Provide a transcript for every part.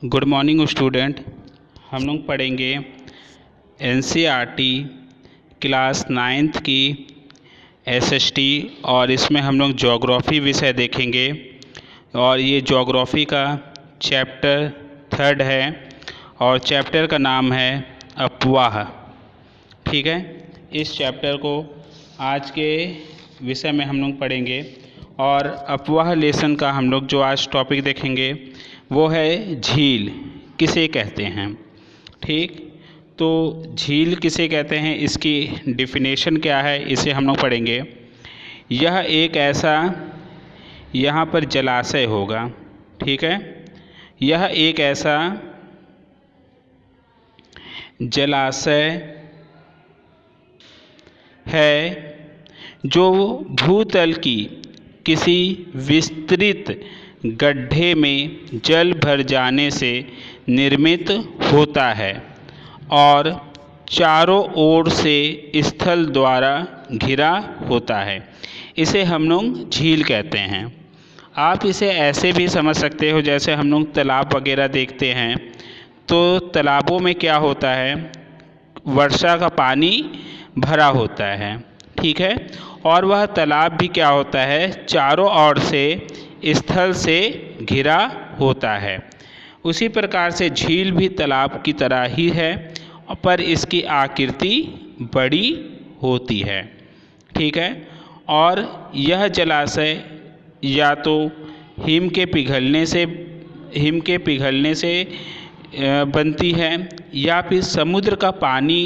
Good morning student. हम लोग पढ़ेंगे एनसीईआरटी क्लास 9th की एसएसटी और इसमें हम लोग ज्योग्राफी विषय देखेंगे और ये ज्योग्राफी का चैप्टर 3 है और चैप्टर का नाम है अफवाह। ठीक है, इस चैप्टर को आज के विषय में हम लोग पढ़ेंगे और अफवाह लेसन का हम लोग जो आज टॉपिक देखेंगे वो है झील किसे कहते हैं। ठीक, तो झील किसे कहते हैं, इसकी डिफिनेशन क्या है, इसे हम लोग पढ़ेंगे। यह एक ऐसा यहाँ पर जलाशय होगा। ठीक है, यह एक ऐसा जलाशय है जो भूतल की किसी विस्तृत गड्ढे में जल भर जाने से निर्मित होता है और चारों ओर से स्थल द्वारा घिरा होता है। इसे हम लोग झील कहते हैं। आप इसे ऐसे भी समझ सकते हो, जैसे हम लोग तालाब वगैरह देखते हैं तो तालाबों में क्या होता है, वर्षा का पानी भरा होता है। ठीक है, और वह तालाब भी क्या होता है, चारों ओर से स्थल से घिरा होता है। उसी प्रकार से झील भी तालाब की तरह ही है, पर इसकी आकृति बड़ी होती है। ठीक है, और यह जलाशय या तो हिम के पिघलने से बनती है या फिर समुद्र का पानी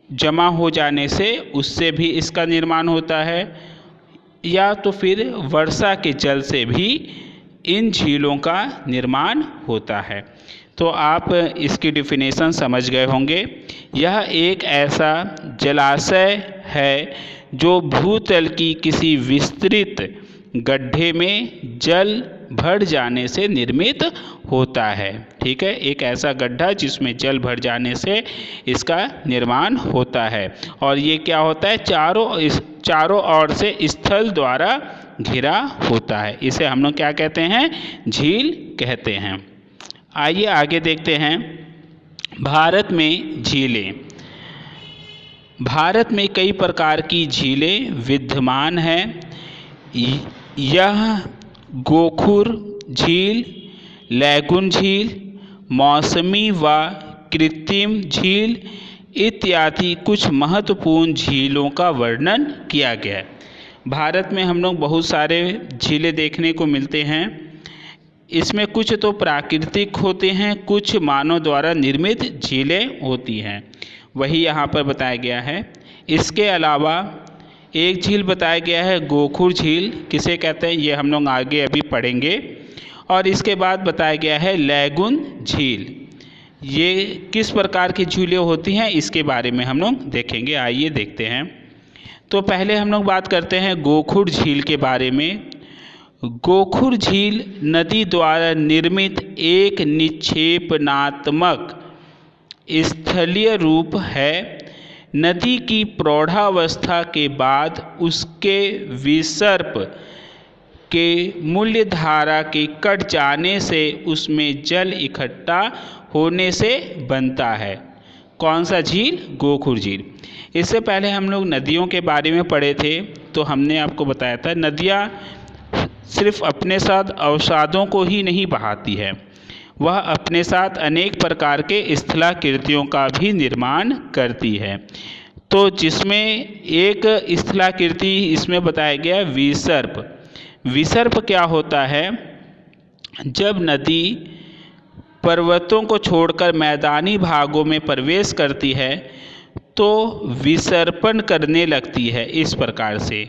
जमा हो जाने से उससे भी इसका निर्माण होता है, या तो फिर वर्षा के जल से भी इन झीलों का निर्माण होता है। तो आप इसकी डिफिनेशन समझ गए होंगे। यह एक ऐसा जलाशय है जो भूतल की किसी विस्तृत गड्ढे में जल भर जाने से निर्मित होता है। ठीक है, एक ऐसा गड्ढा जिसमें जल भर जाने से इसका निर्माण होता है और ये क्या होता है, चारों ओर से स्थल द्वारा घिरा होता है। इसे हम लोग क्या कहते हैं, झील कहते हैं। आइए आगे देखते हैं। भारत में झीलें। भारत में कई प्रकार की झीलें विद्यमान हैं। यह गोखुर झील, लैगून झील, मौसमी व कृत्रिम झील इत्यादि कुछ महत्वपूर्ण झीलों का वर्णन किया गया है। भारत में हम लोग बहुत सारे झीलें देखने को मिलते हैं। इसमें कुछ तो प्राकृतिक होते हैं, कुछ मानव द्वारा निर्मित झीलें होती हैं, वही यहाँ पर बताया गया है। इसके अलावा एक झील बताया गया है गोखुर झील किसे कहते हैं, ये हम लोग आगे अभी पढ़ेंगे। और इसके बाद बताया गया है लैगून झील। ये किस प्रकार की झीलें होती हैं इसके बारे में हम लोग देखेंगे। आइए देखते हैं। तो पहले हम लोग बात करते हैं गोखुर झील के बारे में। गोखुर झील नदी द्वारा निर्मित एक निक्षेपणात्मक स्थलीय रूप है। नदी की प्रौढ़ावस्था के बाद उसके विसर्प के मूल्यधारा के कट जाने से उसमें जल इकट्ठा होने से बनता है। कौन सा झील, गोखुर झील। इससे पहले हम लोग नदियों के बारे में पढ़े थे, तो हमने आपको बताया था नदियाँ सिर्फ अपने साथ अवसादों को ही नहीं बहाती है, वह अपने साथ अनेक प्रकार के स्थलाकृतियों का भी निर्माण करती है। तो जिसमें एक स्थलाकृति इसमें बताया गया विसर्प। विसर्प क्या होता है, जब नदी पर्वतों को छोड़कर मैदानी भागों में प्रवेश करती है तो विसर्पण करने लगती है इस प्रकार से।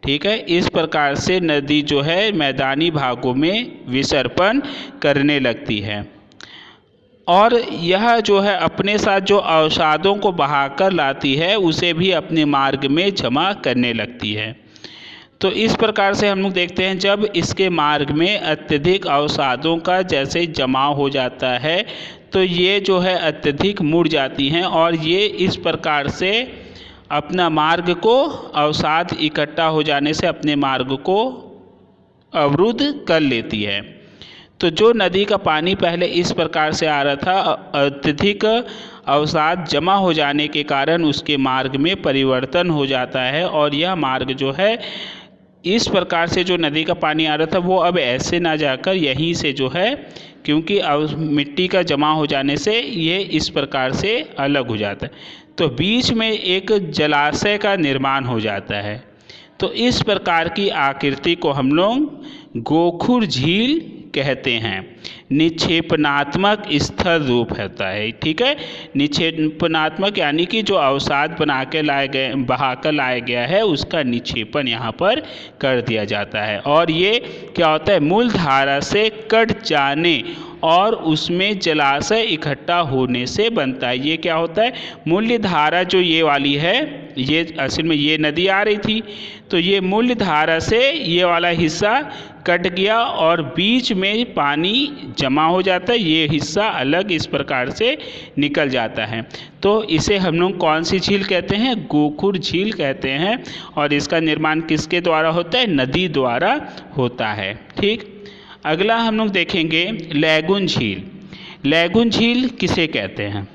ठीक है, इस प्रकार से नदी जो है मैदानी भागों में विसर्पण करने लगती है और यह जो है अपने साथ जो अवसादों को बहाकर लाती है उसे भी अपने मार्ग में जमा करने लगती है। तो इस प्रकार से हम लोग देखते हैं जब इसके मार्ग में अत्यधिक अवसादों का जैसे जमाव हो जाता है तो ये जो है अत्यधिक मुड़ जाती हैं और ये इस प्रकार से अपना मार्ग को, अवसाद इकट्ठा हो जाने से अपने मार्ग को अवरुद्ध कर लेती है। तो जो नदी का पानी पहले इस प्रकार से आ रहा था, अत्यधिक अवसाद जमा हो जाने के कारण उसके मार्ग में परिवर्तन हो जाता है, और यह मार्ग जो है इस प्रकार से जो नदी का पानी आ रहा था वो अब ऐसे ना जाकर यहीं से जो है, क्योंकि अब मिट्टी का जमा हो जाने से ये इस प्रकार से अलग हो जाता है, तो बीच में एक जलाशय का निर्माण हो जाता है। तो इस प्रकार की आकृति को हम लोग गोखुर झील कहते हैं। निक्षेपणात्मक स्थल रूप होता है, ठीक है। निक्षेपणात्मक यानी कि जो अवसाद बना के लाए गए, बहा कर लाया गया है, उसका निक्षेपण यहाँ पर कर दिया जाता है। और ये क्या होता है, मूल धारा से कट जाने और उसमें जलाशय इकट्ठा होने से बनता है। ये क्या होता है, मूल्य धारा जो ये वाली है, ये असल में ये नदी आ रही थी, तो ये मूल्य धारा से ये वाला हिस्सा कट गया और बीच में पानी जमा हो जाता है, ये हिस्सा अलग इस प्रकार से निकल जाता है। तो इसे हम लोग कौन सी झील कहते हैं, गोखुर झील कहते हैं। और इसका निर्माण किसके द्वारा होता है, नदी द्वारा होता है, ठीक। अगला हम लोग देखेंगे लैगून झील। लैगून झील किसे कहते हैं,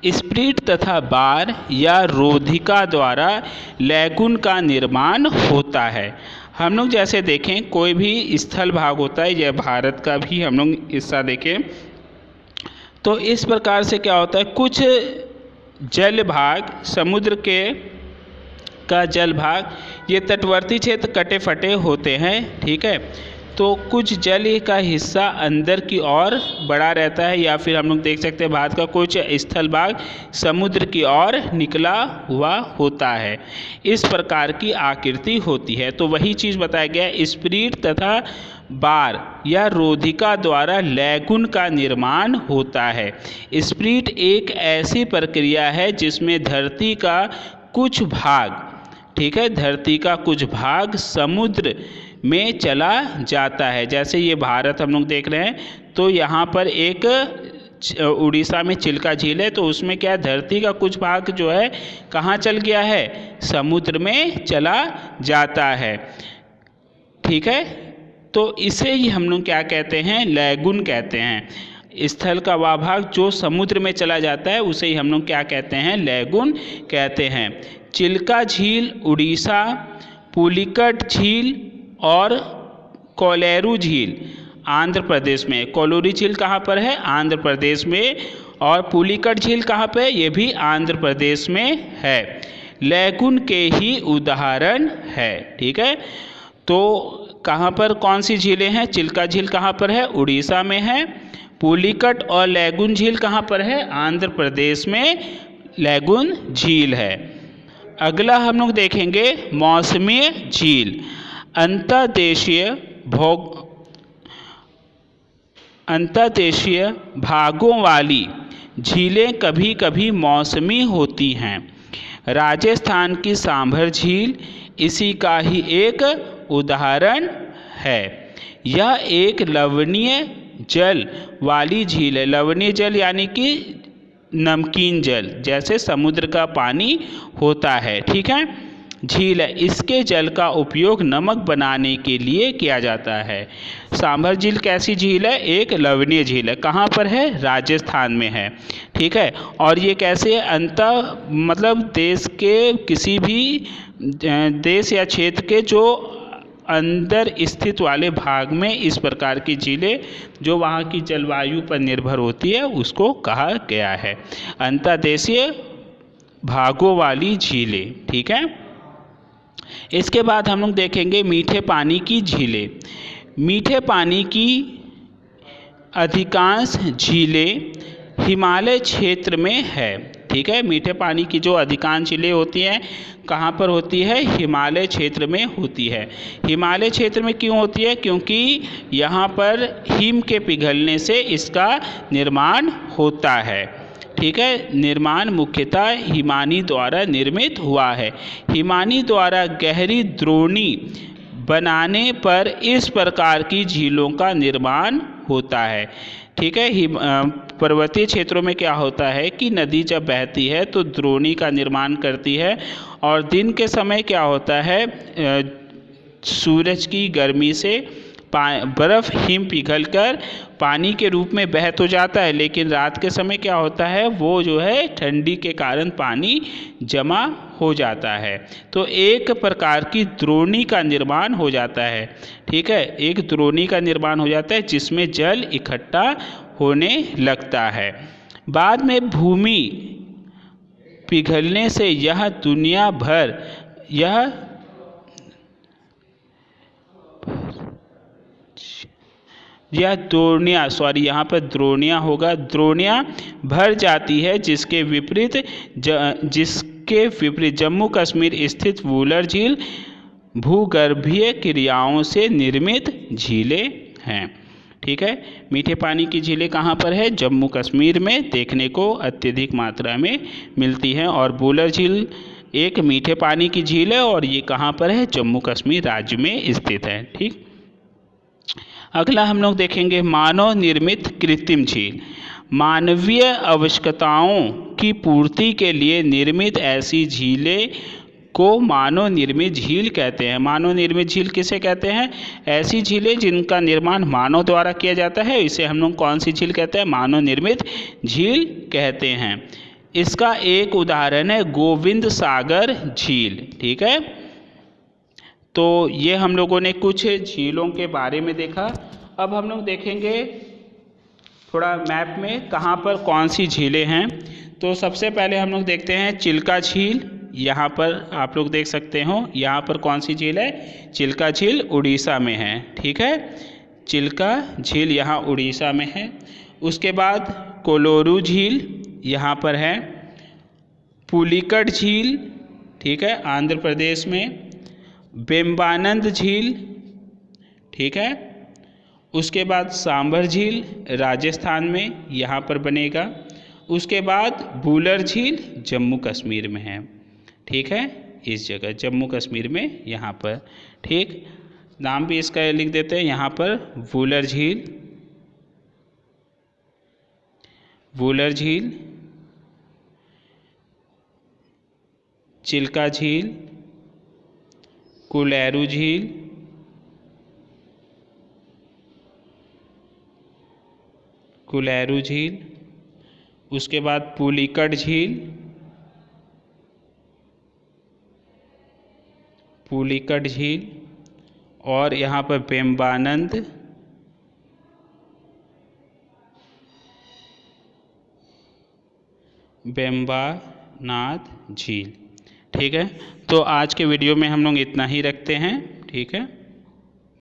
स्प्रिट तथा बार या रोधिका द्वारा लैगून का निर्माण होता है। हम लोग जैसे देखें कोई भी स्थल भाग होता है, यह भारत का भी हम लोग हिस्सा देखें तो इस प्रकार से क्या होता है, कुछ जल भाग समुद्र के का जल भाग, ये तटवर्ती क्षेत्र कटे फटे होते हैं, ठीक है। तो कुछ जल का हिस्सा अंदर की ओर बड़ा रहता है, या फिर हम लोग देख सकते हैं भारत का कुछ स्थल भाग समुद्र की ओर निकला हुआ होता है। इस प्रकार की आकृति होती है। तो वही चीज़ बताया गया, स्प्रिट तथा बार या रोधिका द्वारा लैगून का निर्माण होता है। स्प्रिट एक ऐसी प्रक्रिया है जिसमें धरती का कुछ भाग, ठीक है, धरती का कुछ भाग समुद्र में चला जाता है। जैसे ये भारत हम लोग देख रहे हैं, तो यहाँ पर एक उड़ीसा में चिल्का झील है, तो उसमें क्या है, धरती का कुछ भाग जो है कहाँ चल गया है, समुद्र में चला जाता है, ठीक है। तो इसे ही हम लोग क्या कहते हैं, लैगून कहते हैं। स्थल का वह भाग जो समुद्र में चला जाता है उसे ही हम लोग क्या कहते हैं, लैगून कहते हैं। चिल्का झील उड़ीसा, पुलिकट झील और कोलेरू झील आंध्र प्रदेश में। कोलोरी झील कहाँ पर है, आंध्र प्रदेश में। और पुलिकट झील कहाँ पे है, ये भी आंध्र प्रदेश में है। लैगून के ही उदाहरण है, ठीक है। तो कहाँ पर कौन सी झीलें हैं, चिल्का झील कहाँ पर है, उड़ीसा में है। पुलिकट और लैगून झील कहाँ पर है, आंध्र प्रदेश में लैगून झील है। अगला हम लोग देखेंगे मौसमी झील। अंतर्देशीय भागों वाली झीलें कभी कभी मौसमी होती हैं। राजस्थान की सांभर झील इसी का ही एक उदाहरण है। यह एक लवणीय जल वाली झील है। लवणीय जल यानी कि नमकीन जल, जैसे समुद्र का पानी होता है, ठीक है, झील है। इसके जल का उपयोग नमक बनाने के लिए किया जाता है। सांभर झील कैसी झील है, एक लवणीय झील है। कहाँ पर है, राजस्थान में है, ठीक है। और ये कैसे मतलब देश के किसी भी देश या क्षेत्र के जो अंदर स्थित वाले भाग में इस प्रकार की झीलें जो वहाँ की जलवायु पर निर्भर होती है उसको कहा गया है अंतर्देशीय भागों वाली झीलें, ठीक है। इसके बाद हम लोग देखेंगे मीठे पानी की झीलें। मीठे पानी की अधिकांश झीलें हिमालय क्षेत्र में है, ठीक है। मीठे पानी की जो अधिकांश झीलें होती हैं कहाँ पर होती है, हिमालय क्षेत्र में होती है। हिमालय क्षेत्र में क्यों होती है, क्योंकि यहाँ पर हिम के पिघलने से इसका निर्माण होता है, ठीक है। निर्माण मुख्यतः हिमानी द्वारा निर्मित हुआ है। हिमानी द्वारा गहरी द्रोणी बनाने पर इस प्रकार की झीलों का निर्माण होता है, ठीक है। पर्वतीय क्षेत्रों में क्या होता है कि नदी जब बहती है तो द्रोणी का निर्माण करती है, और दिन के समय क्या होता है, सूरज की गर्मी से बर्फ़ हिम पिघलकर पानी के रूप में बह तो जाता है, लेकिन रात के समय क्या होता है, वो जो है ठंडी के कारण पानी जमा हो जाता है। तो एक प्रकार की द्रोणी का निर्माण हो जाता है। ठीक है, एक द्रोणी का निर्माण हो जाता है जिसमें जल इकट्ठा होने लगता है। बाद में भूमि पिघलने से यह दुनिया भर यह द्रोणियाँ यहाँ पर द्रोणियाँ होगा, द्रोणियाँ भर जाती है, जिसके विपरीत जम्मू कश्मीर स्थित वुलर झील भूगर्भीय क्रियाओं से निर्मित झीलें हैं। ठीक है, मीठे पानी की झीलें कहाँ पर है, जम्मू कश्मीर में देखने को अत्यधिक मात्रा में मिलती हैं। और वुलर झील एक मीठे पानी की झील है और ये कहाँ पर है, जम्मू कश्मीर राज्य में स्थित है। ठीक, अगला हम लोग देखेंगे मानव निर्मित कृत्रिम झील। मानवीय आवश्यकताओं की पूर्ति के लिए निर्मित ऐसी झीलें को मानव निर्मित झील कहते हैं। मानव निर्मित झील किसे कहते हैं, ऐसी झीलें जिनका निर्माण मानव द्वारा किया जाता है, इसे हम लोग कौन सी झील कहते हैं, मानव निर्मित झील कहते हैं। इसका एक उदाहरण है गोविंद सागर झील। ठीक है, तो ये हम लोगों ने कुछ झीलों के बारे में देखा। अब हम लोग देखेंगे थोड़ा मैप में कहाँ पर कौन सी झीलें हैं। तो सबसे पहले हम लोग देखते हैं चिल्का झील। यहाँ पर आप लोग देख सकते हो, यहाँ पर कौन सी झील है, चिल्का झील उड़ीसा में है। ठीक है, चिल्का झील यहाँ उड़ीसा में है। उसके बाद कोलोरू झील यहाँ पर है। पुलिकट झील, ठीक है, आंध्र प्रदेश में। बेम्बानंद झील, ठीक है। उसके बाद सांभर झील राजस्थान में यहाँ पर बनेगा। उसके बाद वुलर झील जम्मू कश्मीर में है। ठीक है, इस जगह जम्मू कश्मीर में यहाँ पर। ठीक, नाम भी इसका लिख देते हैं यहाँ पर, वुलर झील, वुलर झील, चिल्का झील, कोलेरू झील, कोलेरू झील। उसके बाद पुलिकट झील, पुलिकट झील, और यहाँ पर बेम्बानंद, बेम्बानाथ झील। ठीक है, तो आज के वीडियो में हम लोग इतना ही रखते हैं। ठीक है।